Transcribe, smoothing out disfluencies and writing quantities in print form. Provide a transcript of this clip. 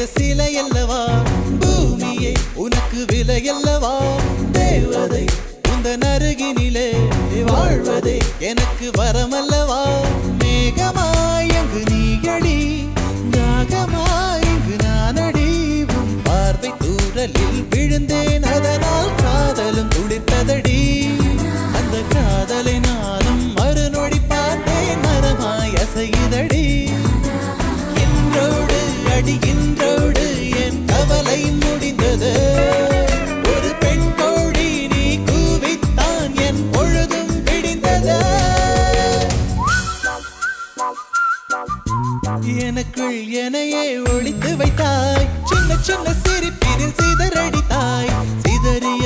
செய்த சிலையல்லவா பூமியே உனக்கு விலையல்லவா தேவதை உந்தன் அருகினிலே வாழ்வதே எனக்கு வரமல்லவா மேகமாய் அங்கு நீயடி தாகமாய் இங்கு நானடி உன் பார்வை தூரலில் விழுந்தேன் அதனால் காதலும் துளிர்த்ததடி அந்த காதலை நானும் மறுநொடி பார்த்தேன் மரமாய் அசையுதடி இன்றோடு அடி இன்றோடு என் கவலை முடிந்தது ஒரு பெண் கோழி நீ கூவித்தான் என் பொழுதும் விடிந்தது எனக்குள் எனையே ஒழித்து வைத்தாய் சின்ன சின்ன சிரிப்பினில் சிதறடித்தாய் சிதறிய